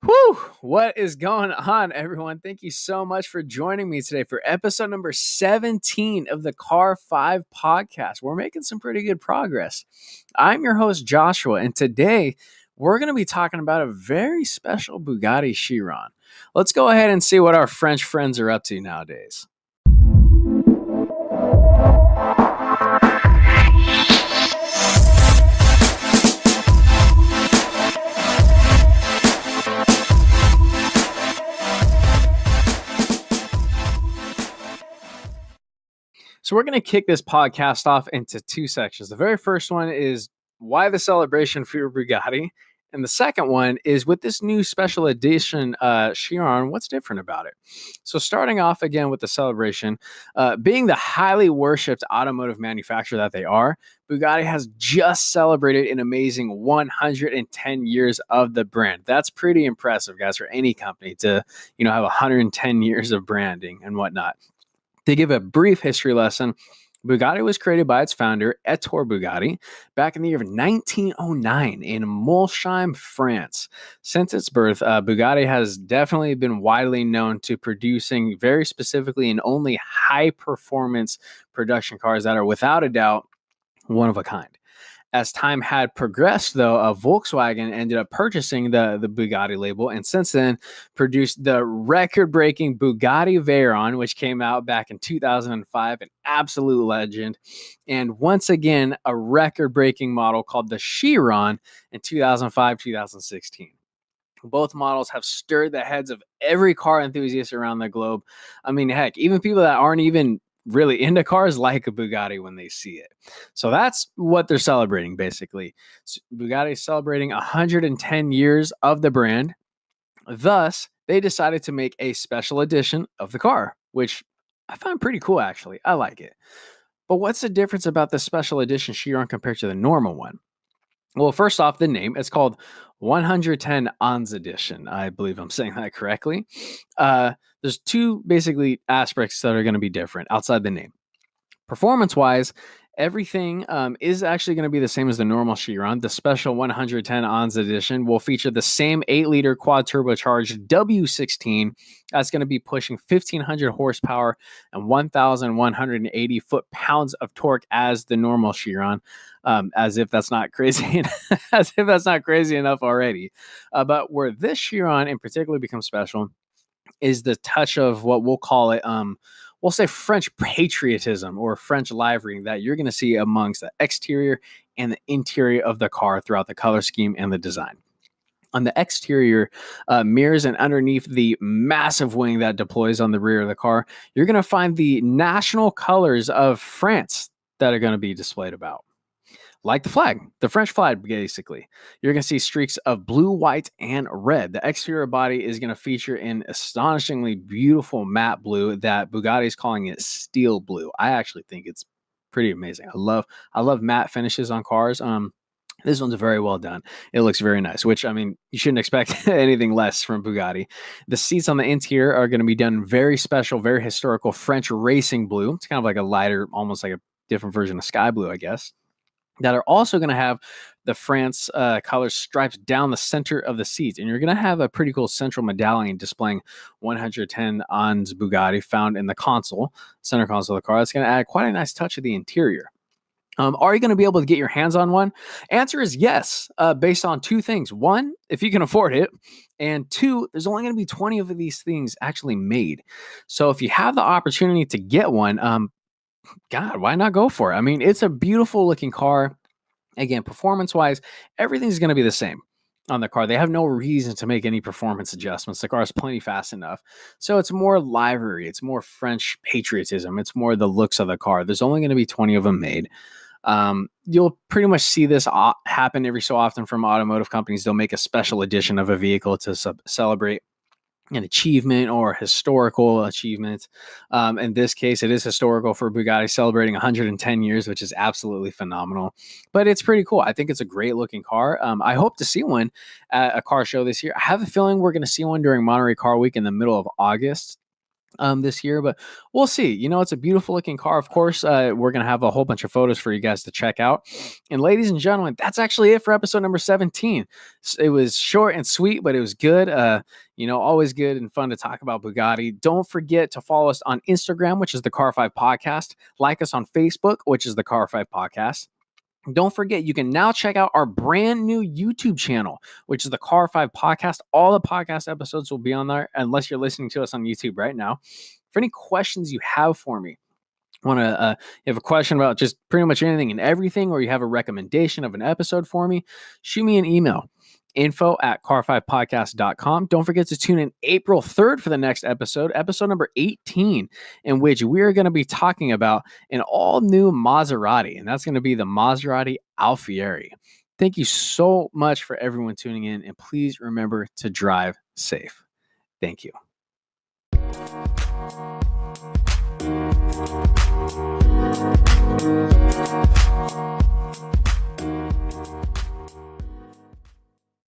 Whew, what is going on, everyone? Thank you so much for joining me today for episode number 17 of the Car 5 podcast. We're making some pretty good progress. I'm your host, Joshua, and today we're going to be talking about a very special Bugatti Chiron. Let's go ahead and see what our French friends are up to nowadays. So we're going to kick this podcast off into two sections. The very first one is why the celebration for your Bugatti. And the second one is with this new special edition Chiron, what's different about it? So starting off again with the celebration, being the highly worshipped automotive manufacturer that they are, Bugatti has just celebrated an amazing 110 years of the brand. That's pretty impressive, guys, for any company to, have 110 years of branding and whatnot. To give a brief history lesson, Bugatti was created by its founder, Ettore Bugatti, back in the year of 1909 in Molsheim, France. Since its birth, Bugatti has definitely been widely known to producing very specifically and only high-performance production cars that are without a doubt one of a kind. As time had progressed, though, Volkswagen ended up purchasing the Bugatti label and since then produced the record-breaking Bugatti Veyron, which came out back in 2005, an absolute legend. And once again, a record-breaking model called the Chiron in 2005-2016. Both models have stirred the heads of every car enthusiast around the globe. I mean, heck, even people that aren't even really into cars like a Bugatti when they see it. So that's what they're celebrating, basically. So Bugatti is celebrating 110 years of the brand. Thus, they decided to make a special edition of the car, which I find pretty cool, actually. I like it. But what's the difference about the special edition Chiron compared to the normal one? Well, first off, the name, it's called 110 Ans Edition. I believe I'm saying that correctly. There's two basically aspects that are going to be different outside the name. Performance-wise, everything is actually going to be the same as the normal Chiron. The special 110 Ans Edition will feature the same 8-liter quad-turbocharged W16 that's going to be pushing 1,500 horsepower and 1,180 foot-pounds of torque as the normal Chiron. As if that's not crazy, as if that's not crazy enough already. But where this Chiron in particular becomes special is the touch of what we'll call it, we'll say French patriotism or French livery that you're going to see amongst the exterior and the interior of the car throughout the color scheme and the design. On the exterior mirrors and underneath the massive wing that deploys on the rear of the car, you're going to find the national colors of France that are going to be displayed about. Like the flag, the French flag, basically. You're going to see streaks of blue, white, and red. The exterior body is going to feature an astonishingly beautiful matte blue that Bugatti is calling it steel blue. I actually think it's pretty amazing. I love matte finishes on cars. This one's very well done. It looks very nice, which, I mean, you shouldn't expect anything less from Bugatti. The seats on the interior are going to be done very special, very historical French racing blue. It's kind of like a lighter, almost like a different version of sky blue, I guess. That are also going to have the France colors striped down the center of the seats. And you're going to have a pretty cool central medallion displaying 110 Ans Bugatti found in the center console of the car. That's going to add quite a nice touch to the interior. Are you going to be able to get your hands on one? Answer is yes, based on two things. One, if you can afford it. And two, there's only going to be 20 of these things actually made. So if you have the opportunity to get one, God, why not go for it? I mean, it's a beautiful looking car. Again, performance-wise, everything's going to be the same on the car. They have no reason to make any performance adjustments. The car is plenty fast enough. So it's more livery. It's more French patriotism. It's more the looks of the car. There's only going to be 20 of them made. You'll pretty much see this happen every so often from automotive companies. They'll make a special edition of a vehicle to celebrate an achievement or historical achievement. In this case, it is historical for Bugatti celebrating 110 years, which is absolutely phenomenal. But it's pretty cool. I think it's a great looking car. I hope to see one at a car show this year. I have a feeling we're going to see one during Monterey Car Week in the middle of August. this year, but we'll see. It's a beautiful looking car. Of course, we're going to have a whole bunch of photos for you guys to check out. And ladies and gentlemen, that's actually it for episode number 17. It was short and sweet, but it was good. Always good and fun to talk about Bugatti. Don't forget to follow us on Instagram, which is the Car 5 Podcast. Like us on Facebook, which is the Car 5 Podcast. Don't forget, you can now check out our brand new YouTube channel, which is the Car 5 Podcast. All the podcast episodes will be on there, unless you're listening to us on YouTube right now. For any questions you have for me, you have a question about just pretty much anything and everything, or you have a recommendation of an episode for me, shoot me an email. info@car5podcast.com. Don't forget to tune in April 3rd for the next episode number 18, in which we're going to be talking about an all-new Maserati, and that's going to be the Maserati Alfieri. Thank you so much for everyone tuning in, and please remember to drive safe. Thank you.